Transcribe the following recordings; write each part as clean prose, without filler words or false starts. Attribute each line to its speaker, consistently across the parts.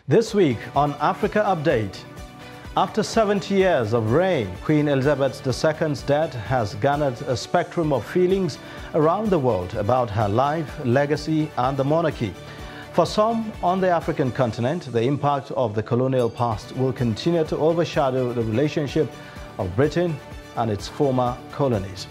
Speaker 1: This week on Africa Update, after 70 years of reign, Queen Elizabeth II's death has garnered a spectrum of feelings around the world about her life, legacy and the monarchy. For some on the African continent, the impact of the colonial past will continue to overshadow the relationship of Britain and its former colonies.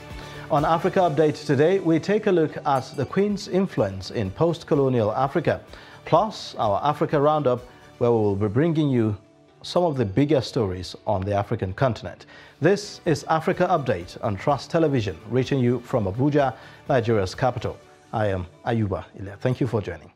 Speaker 1: On Africa Update today, we take a look at the Queen's influence in post-colonial Africa, plus our Africa Roundup, where we will be bringing you some of the bigger stories on the African continent. This is Africa Update on Trust Television, reaching you from Abuja, Nigeria's capital. I am Ayuba Ile. Thank you for joining.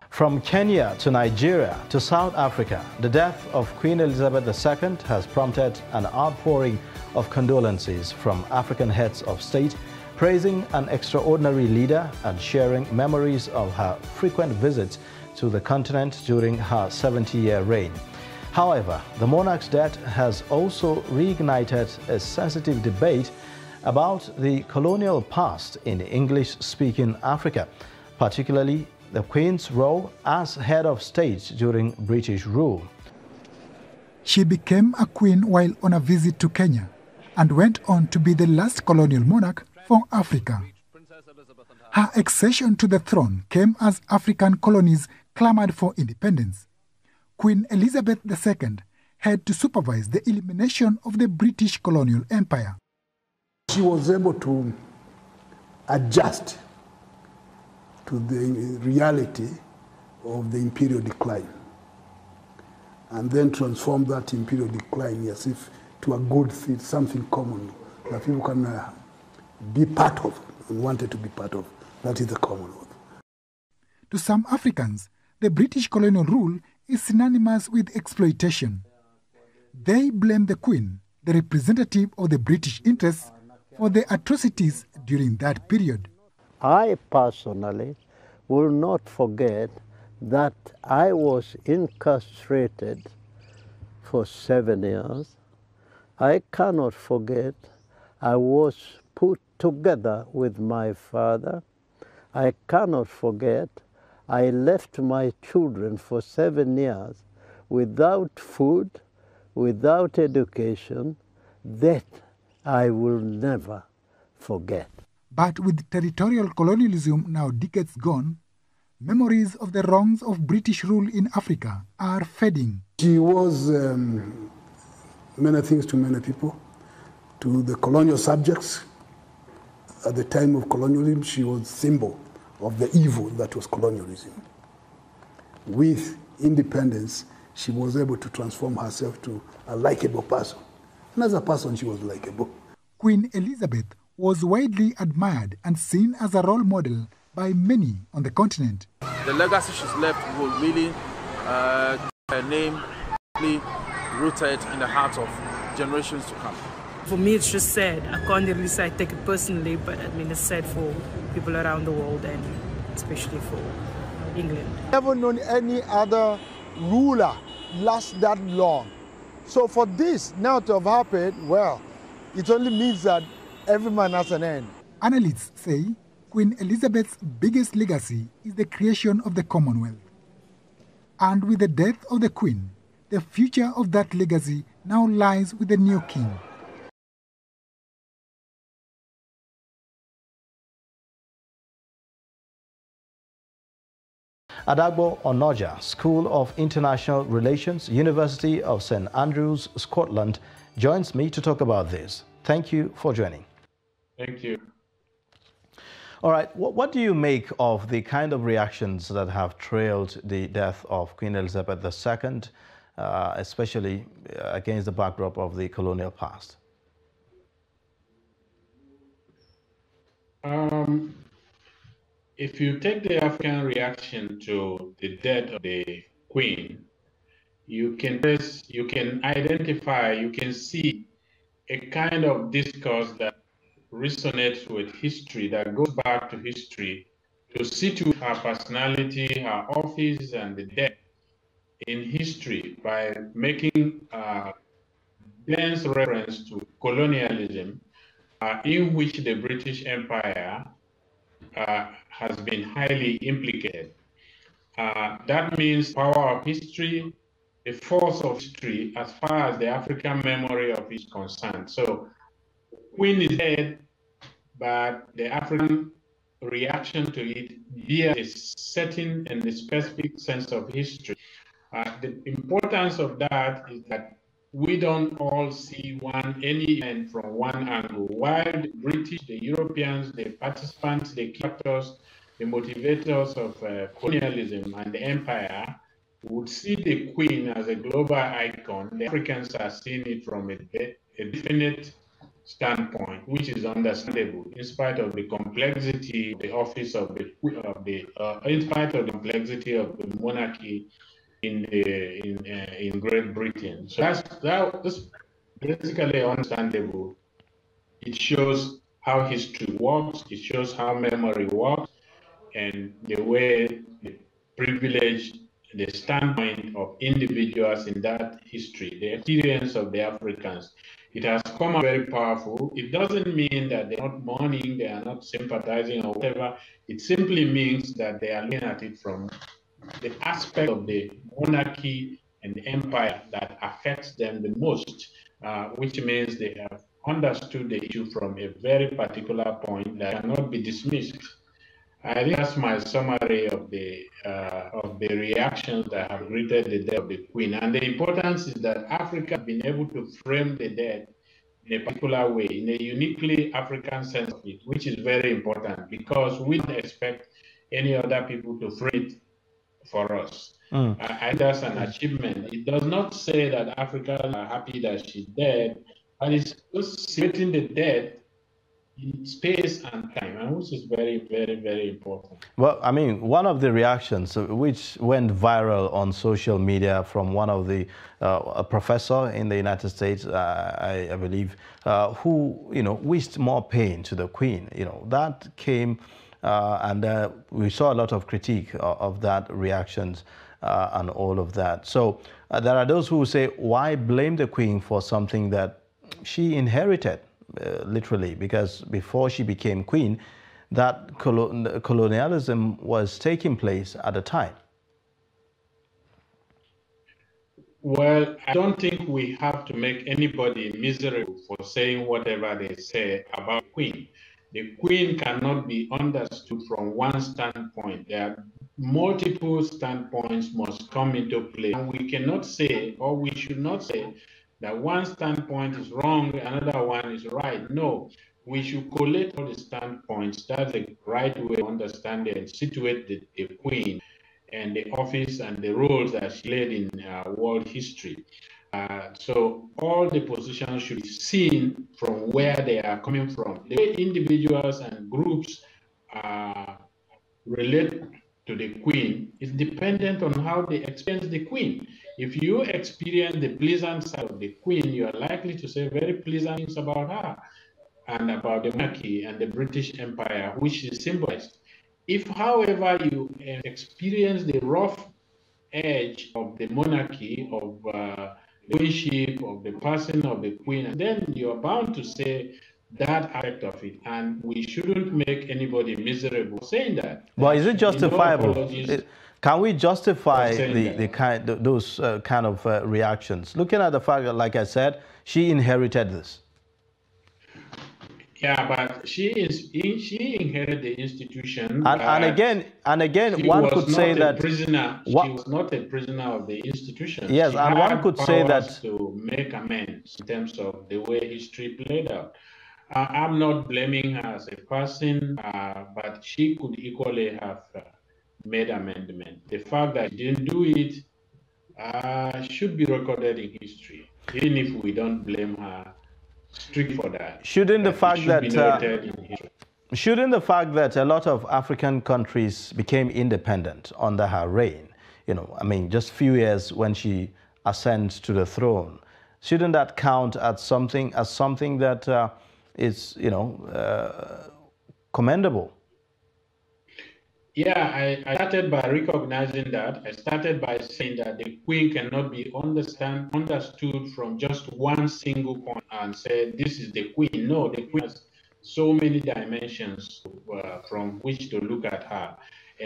Speaker 1: From Kenya to Nigeria to South Africa, the death of Queen Elizabeth II has prompted an outpouring of condolences from African heads of state, praising an extraordinary leader and sharing memories of her frequent visits to the continent during her 70-year reign. However, the monarch's death has also reignited a sensitive debate about the colonial past in English-speaking Africa, particularly the Queen's role as head of state during British rule.
Speaker 2: She became a queen while on a visit to Kenya and went on to be the last colonial monarch for Africa. Her accession to the throne came as African colonies clamored for independence. Queen Elizabeth II had to supervise the elimination of the British colonial empire.
Speaker 3: She was able to adjust to the reality of the imperial decline and then transform that imperial decline as if to a good thing, something common that people can be part of and wanted to be part of. That is the Commonwealth.
Speaker 2: To some Africans, the British colonial rule is synonymous with exploitation. They blame the Queen, the representative of the British interests, for the atrocities during that period.
Speaker 4: I personally will not forget that I was incarcerated for 7 years. I cannot forget I was put together with my father. I cannot forget I left my children for 7 years without food, without education. That I will never forget.
Speaker 2: But with territorial colonialism now decades gone, memories of the wrongs of British rule in Africa are fading.
Speaker 3: She was many things to many people. To the colonial subjects, at the time of colonialism, she was a symbol of the evil that was colonialism. With independence, she was able to transform herself to a likable person. And as a person, she was likable.
Speaker 2: Queen Elizabeth was widely admired and seen as a role model by many on the continent.
Speaker 5: The legacy she's left will really her name really rooted in the hearts of generations to come.
Speaker 6: For me, it's just sad. I can't really say I take it personally, but I mean, it's sad for people around the world and especially for England.
Speaker 7: Never known any other ruler last that long. So for this now to have happened, well, it only means that every man has an end.
Speaker 2: Analysts say Queen Elizabeth's biggest legacy is the creation of the Commonwealth. And with the death of the Queen, the future of that legacy now lies with the new king.
Speaker 1: Adagbo Onoja, School of International Relations, University of St. Andrews, Scotland, joins me to talk about this. Thank you for joining.
Speaker 8: Thank you.
Speaker 1: All right, what do you make of the kind of reactions that have trailed the death of Queen Elizabeth II, especially against the backdrop of the colonial past?
Speaker 8: If you take the African reaction to the death of the Queen, you can identify, you can see a kind of discourse that resonates with history, that goes back to history, to situate her personality, her office, and the death in history by making dense reference to colonialism, in which the British Empire has been highly implicated. That means power of history, the force of history as far as the African memory of it is concerned. So Queen is dead, but the African reaction to it via a certain and a specific sense of history. The importance of that is that we don't all see any event from one angle. While the British, the Europeans, the participants, the captors, the motivators of colonialism and the empire would see the Queen as a global icon, the Africans are seeing it from a definite standpoint, which is understandable in spite of the complexity of the office of in spite of the complexity of the monarchy in Great Britain. So that's basically understandable. It shows how history works. It shows how memory works, and the way the privilege, the standpoint of individuals in that history, the experience of the Africans. It has come out very powerful. It doesn't mean that they're not mourning, they are not sympathizing or whatever. It simply means that they are looking at it from the aspect of the monarchy and the empire that affects them the most, which means they have understood the issue from a very particular point that cannot be dismissed. I think that's my summary of the reactions that have greeted the death of the Queen. And the importance is that Africa has been able to frame the death in a particular way, in a uniquely African sense of it, which is very important because we don't expect any other people to frame it for us. That's an achievement. It does not say that Africans are happy that she's dead, but it's just situating the death in space and time, and which is very, very, very important.
Speaker 1: Well, I mean, one of the reactions which went viral on social media from one of the a professor in the United States, I believe, who wished more pain to the Queen. That came, and we saw a lot of critique of that reactions and all of that. So there are those who say, why blame the Queen for something that she inherited? Literally, because before she became queen, that colonialism was taking place at the time.
Speaker 8: Well, I don't think we have to make anybody miserable for saying whatever they say about the Queen. The Queen cannot be understood from one standpoint. There are multiple standpoints must come into play. And we cannot say, or we should not say, that one standpoint is wrong, another one is right. No, we should collate all the standpoints. That's the right way to understand and situate the Queen and the office and the roles that she played in world history. So all the positions should be seen from where they are coming from. The way individuals and groups relate to the Queen is dependent on how they experience the Queen. If you experience the pleasant side of the Queen, you are likely to say very pleasant things about her and about the monarchy and the British Empire, which is symbolized. If, however, you experience the rough edge of the monarchy, of the queenship, of the person of the Queen, then you're bound to say that aspect of it, and we shouldn't make anybody miserable for saying that.
Speaker 1: Well, is it justifiable? Can we justify those kind of reactions? Looking at the fact that, like I said, she inherited this.
Speaker 8: Yeah, but she inherited the institution.
Speaker 1: And again, one could say that
Speaker 8: she was not a prisoner of the institution.
Speaker 1: Yes,
Speaker 8: she
Speaker 1: and one could say that
Speaker 8: to make amends in terms of the way history played out. I'm not blaming her as a person, but she could equally have made amendment. The fact that she didn't do it should be recorded in history, even if we don't blame her strictly for that.
Speaker 1: Shouldn't the fact that a lot of African countries became independent under her reign, I mean, just a few years when she ascends to the throne, shouldn't that count as something that is, commendable?
Speaker 8: Yeah, I started by recognizing that. I started by saying that the Queen cannot be understood from just one single point and say, this is the Queen. No, the Queen has so many dimensions from which to look at her.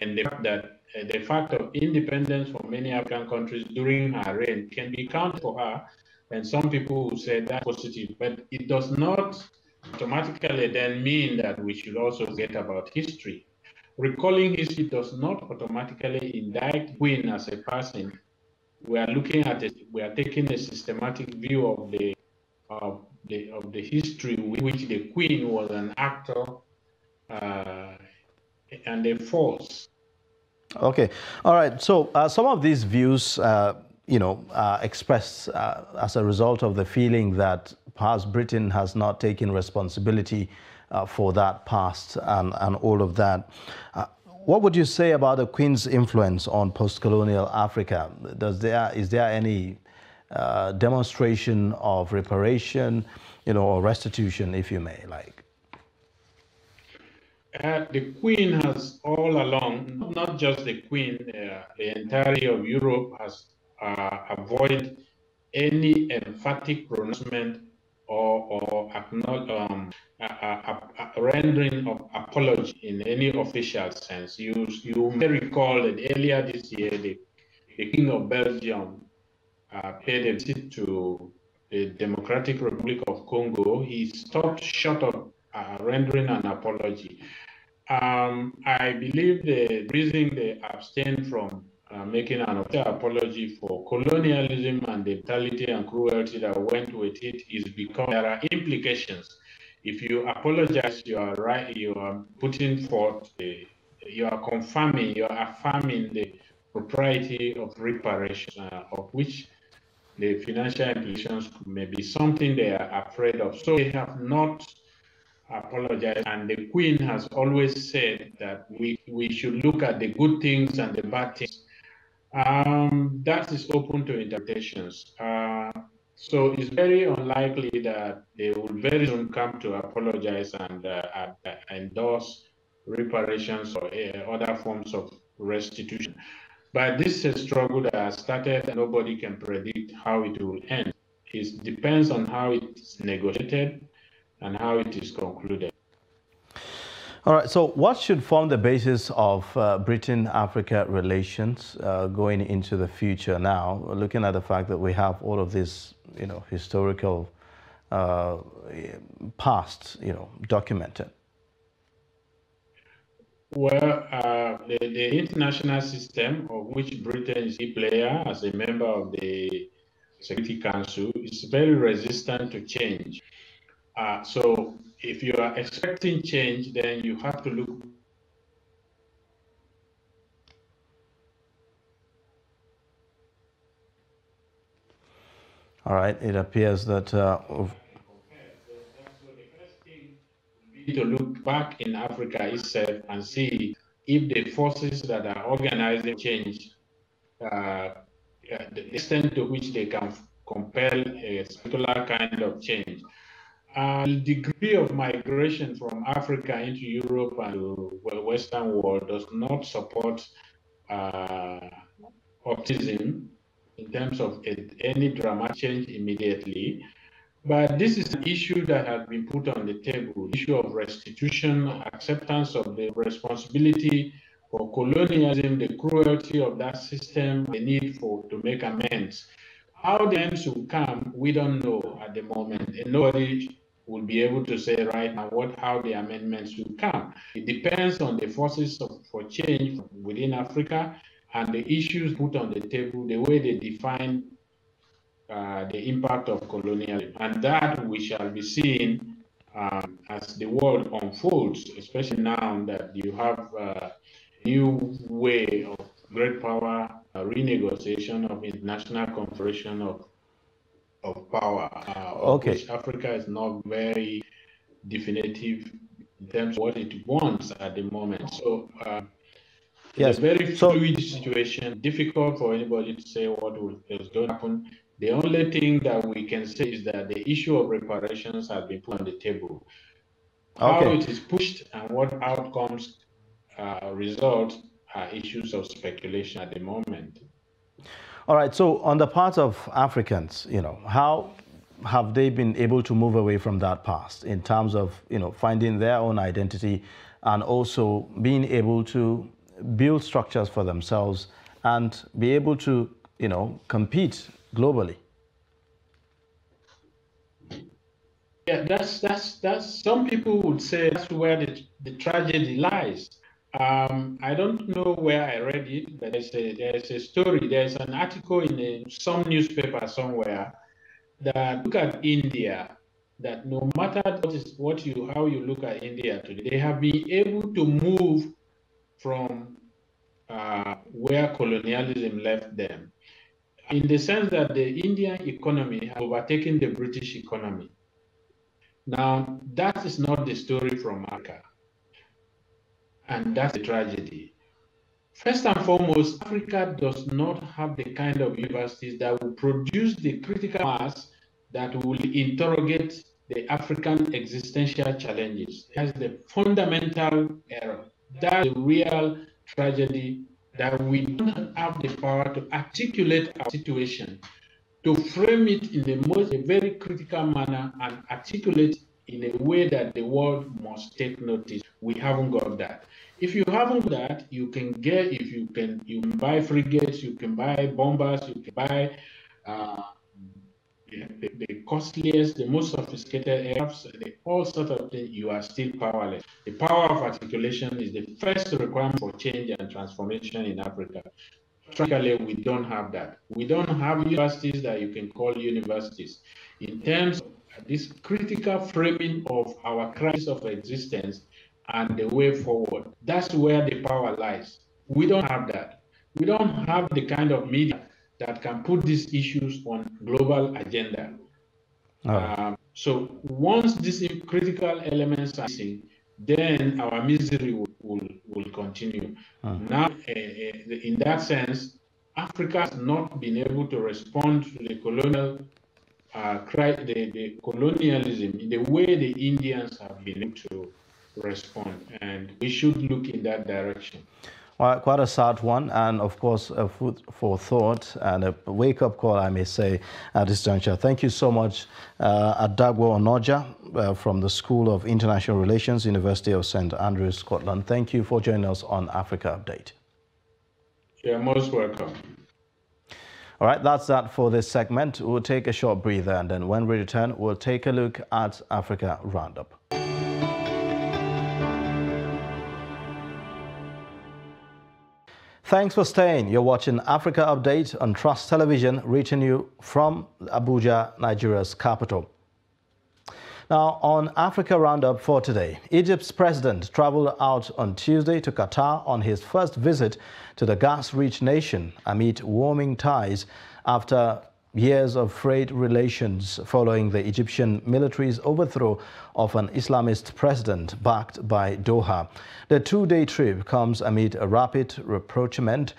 Speaker 8: And the fact that the fact of independence for many African countries during her reign can be counted for her, and some people will say that's positive, but it does not automatically then mean that we should also forget about history. Recalling history does not automatically indict Queen as a person. We are looking at it, we are taking a systematic view of the history in which the Queen was an actor and a force.
Speaker 1: Okay, all right. So some of these views, expressed as a result of the feeling that perhaps Britain has not taken responsibility for that past and all of that. What would you say about the Queen's influence on post-colonial Africa? Is there any demonstration of reparation, or restitution, if you may, like?
Speaker 8: The Queen has all along, not just the Queen, the entirety of Europe has avoided any emphatic pronouncement or rendering of apology in any official sense. You may recall that earlier this year, the King of Belgium paid a visit to the Democratic Republic of Congo. He stopped short of rendering an apology. I believe the reason they abstained from making an official apology for colonialism and the brutality and cruelty that went with it is because there are implications. If you apologize, you are right, you are putting forth, you are confirming, you are affirming the propriety of reparations, of which the financial implications may be something they are afraid of. So they have not apologize, and the Queen has always said that we should look at the good things and the bad things. That is open to interpretations. So it's very unlikely that they will very soon come to apologize and endorse reparations or other forms of restitution. But this is a struggle that has started and nobody can predict how it will end. It depends on how it is negotiated and how it is concluded.
Speaker 1: All right, so what should form the basis of Britain-Africa relations going into the future now, looking at the fact that we have all of this, historical past, documented?
Speaker 8: Well, the international system, of which Britain is a player as a member of the Security Council, is very resistant to change. So if you are expecting change, then you have to look.
Speaker 1: All right, it appears that
Speaker 8: to look back in Africa itself and see if the forces that are organizing change, the extent to which they can compel a particular kind of change. The degree of migration from Africa into Europe and the Western world does not support optimism in terms of any dramatic change immediately. But this is an issue that has been put on the table, the issue of restitution, acceptance of the responsibility for colonialism, the cruelty of that system, the need to make amends. How the ends will come, we don't know at the moment. And nobody will be able to say right now how the amendments will come. It depends on the forces for change within Africa and the issues put on the table, the way they define the impact of colonialism. And that we shall be seeing as the world unfolds, especially now that you have a new way of great power renegotiation of international confederation of power,
Speaker 1: okay.
Speaker 8: Which Africa is not very definitive in terms of what it wants at the moment. So
Speaker 1: yes,
Speaker 8: it's a very fluid situation, difficult for anybody to say what is going to happen. The only thing that we can say is that the issue of reparations has been put on the table. How it is pushed and what outcomes result are issues of speculation at the moment.
Speaker 1: All right, so on the part of Africans, how have they been able to move away from that past in terms of, finding their own identity and also being able to build structures for themselves and be able to, compete globally?
Speaker 8: Yeah, that's some people would say that's where the tragedy lies. I don't know where I read it, but there's a story, there's an article in some newspaper somewhere that look at India, that no matter how you look at India today, they have been able to move from where colonialism left them, in the sense that the Indian economy has overtaken the British economy. Now, that is not the story from Africa, and that's a tragedy. First and foremost, Africa does not have the kind of universities that will produce the critical mass that will interrogate the African existential challenges. That's the fundamental error. That's the real tragedy, that we don't have the power to articulate our situation, to frame it in a very critical manner and articulate in a way that the world must take notice. We haven't got that. If you haven't got that, you can buy frigates, you can buy bombers, you can buy the costliest, the most sophisticated aircrafts, all sorts of things. You are still powerless. The power of articulation is the first requirement for change and transformation in Africa. Practically, we don't have that. We don't have universities that you can call universities. In terms of this critical framing of our crisis of existence and the way forward, that's where the power lies. We don't have that. We don't have the kind of media that can put these issues on global agenda. So once these critical elements are missing, then our misery will continue. Now, in that sense, Africa has not been able to respond to the colonial the colonialism in the way the Indians have been able to respond, and we should look in that direction.
Speaker 1: Well, quite a sad one, and of course a food for thought and a wake-up call, I may say, at this juncture. Thank you so much, Adagwo Onoja from the School of International Relations, University of St. Andrews, Scotland. Thank you for joining us on Africa Update.
Speaker 8: You're most welcome.
Speaker 1: All right, that's that for this segment. We'll take a short breather, and then when we return, we'll take a look at Africa Roundup. Thanks for staying. You're watching Africa Update on Trust Television, reaching you from Abuja, Nigeria's capital. Now, on Africa Roundup for today, Egypt's president traveled out on Tuesday to Qatar on his first visit to the gas-rich nation amid warming ties after years of frayed relations following the Egyptian military's overthrow of an Islamist president backed by Doha. The two-day trip comes amid a rapid rapprochement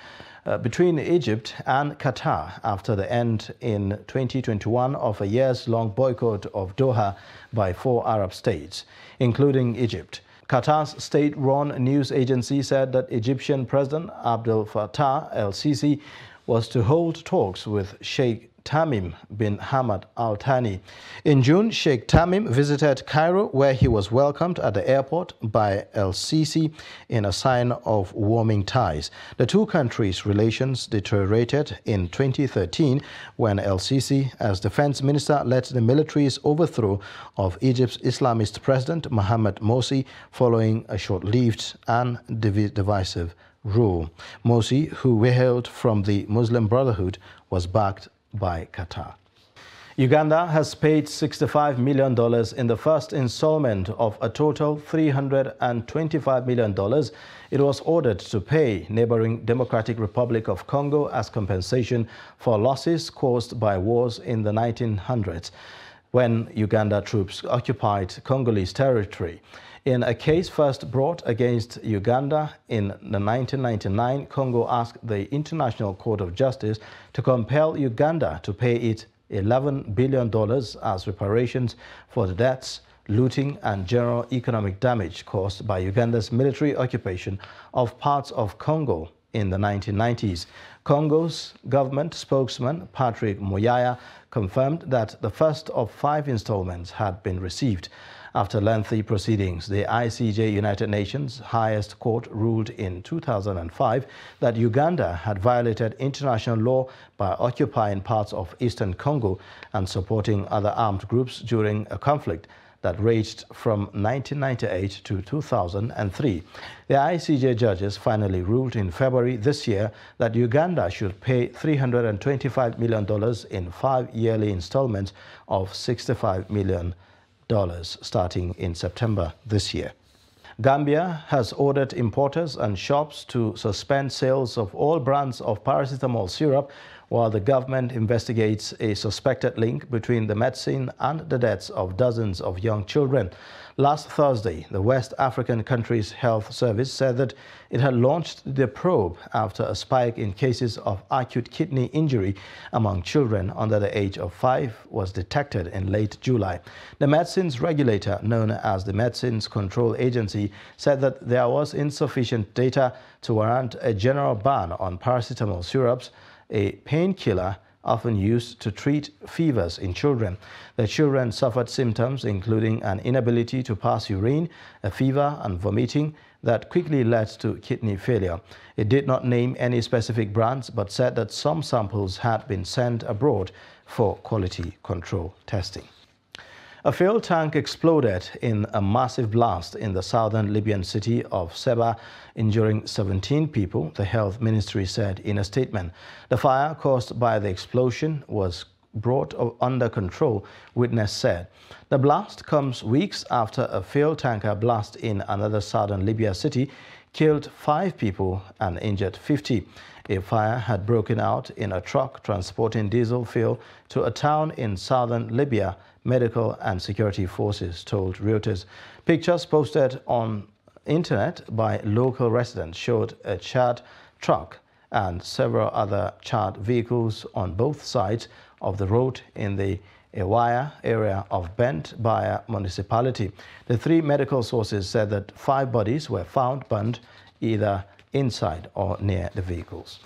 Speaker 1: between Egypt and Qatar after the end in 2021 of a years-long boycott of Doha by 4 Arab states, including Egypt. Qatar's state-run news agency said that Egyptian President Abdel Fattah el-Sisi was to hold talks with Sheikh Tamim bin Hamad Al Thani. In June, Sheikh Tamim visited Cairo, where he was welcomed at the airport by el-Sisi in a sign of warming ties. The two countries' relations deteriorated in 2013 when el-Sisi, as defense minister, led the military's overthrow of Egypt's Islamist president Mohamed Morsi following a short-lived and divisive rule. Morsi, who hailed from the Muslim Brotherhood, was backed by Qatar. Uganda has paid $65 million in the first installment of a total $325 million it was ordered to pay neighboring Democratic Republic of Congo as compensation for losses caused by wars in the 1900s when Uganda troops occupied Congolese territory. In a case first brought against Uganda in 1999, Congo asked the International Court of Justice to compel Uganda to pay it $11 billion as reparations for the deaths, looting and general economic damage caused by Uganda's military occupation of parts of Congo in the 1990s. Congo's government spokesman, Patrick Moyaya, confirmed that the first of 5 installments had been received. After lengthy proceedings, the ICJ, United Nations highest court, ruled in 2005 that Uganda had violated international law by occupying parts of eastern Congo and supporting other armed groups during a conflict that raged from 1998 to 2003. The ICJ judges finally ruled in February this year that Uganda should pay $325 million in 5 yearly installments of $65 million starting in September this year. Gambia has ordered importers and shops to suspend sales of all brands of paracetamol syrup while the government investigates a suspected link between the medicine and the deaths of dozens of young children. Last Thursday, the West African country's health service said that it had launched the probe after a spike in cases of acute kidney injury among children under the age of 5 was detected in late July. The medicines regulator, known as the Medicines Control Agency, said that there was insufficient data to warrant a general ban on paracetamol syrups, a painkiller often used to treat fevers in children. The children suffered symptoms including an inability to pass urine, a fever and vomiting that quickly led to kidney failure. It did not name any specific brands but said that some samples had been sent abroad for quality control testing. A fuel tank exploded in a massive blast in the southern Libyan city of Seba, injuring 17 people, the health ministry said in a statement. The fire caused by the explosion was brought under control, witness said. The blast comes weeks after a fuel tanker blast in another southern Libya city killed 5 people and injured 50. A fire had broken out in a truck transporting diesel fuel to a town in southern Libya, medical and security forces told Reuters. Pictures posted on internet by local residents showed a charred truck and several other charred vehicles on both sides of the road in the Ewaya area of Bent Baya municipality. The 3 medical sources said that 5 bodies were found burned either inside or near the vehicles.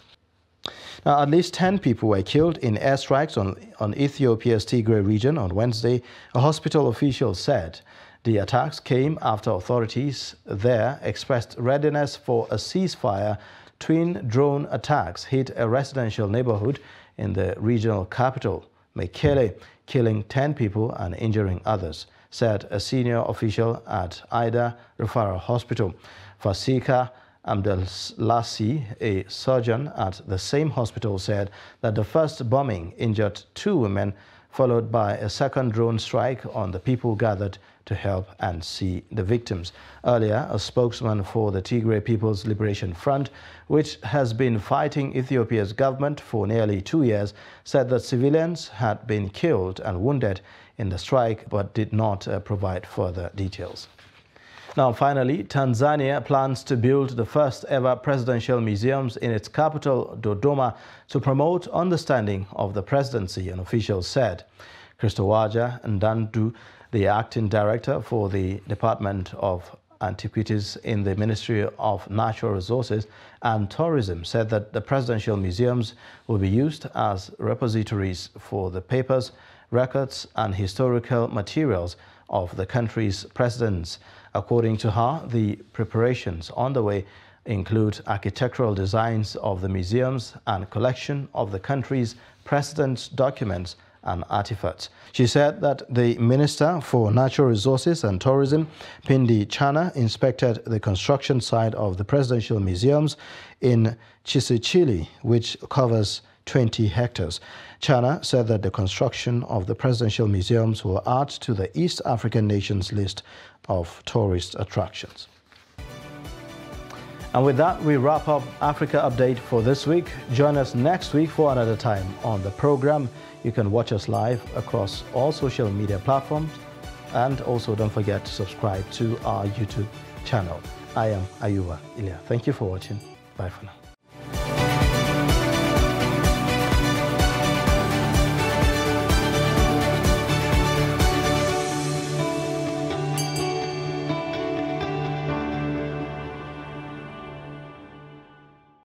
Speaker 1: Now, at least 10 people were killed in airstrikes on Ethiopia's Tigray region on Wednesday, a hospital official said. The attacks came after authorities there expressed readiness for a ceasefire. Twin drone attacks hit a residential neighborhood in the regional capital, Mekele, killing 10 people and injuring others, said a senior official at Ida Referral Hospital. Fasika Abdellassi, a surgeon at the same hospital, said that the first bombing injured 2 women, followed by a second drone strike on the people gathered to help and see the victims. Earlier, a spokesman for the Tigray People's Liberation Front, which has been fighting Ethiopia's government for nearly 2 years, said that civilians had been killed and wounded in the strike but did not provide further details. Now, finally, Tanzania plans to build the first ever presidential museums in its capital, Dodoma, to promote understanding of the presidency, an official said. Christowaja Ndandu, the acting director for the Department of Antiquities in the Ministry of Natural Resources and Tourism, said that the presidential museums will be used as repositories for the papers, records and historical materials of the country's presidents. According to her, the preparations on the way include architectural designs of the museums and collection of the country's president's documents and artifacts. She said that the Minister for Natural Resources and Tourism, Pindi Chana, inspected the construction site of the presidential museums in Chisichili, which covers 20 hectares. Chana said that the construction of the presidential museums will add to the East African nations list of tourist attractions. And with that, we wrap up Africa Update for this week. Join us next week for another time on the program. You can watch us live across all social media platforms, and also don't forget to subscribe to our YouTube channel. I am Ayuba Ilya. Thank you for watching. Bye for now.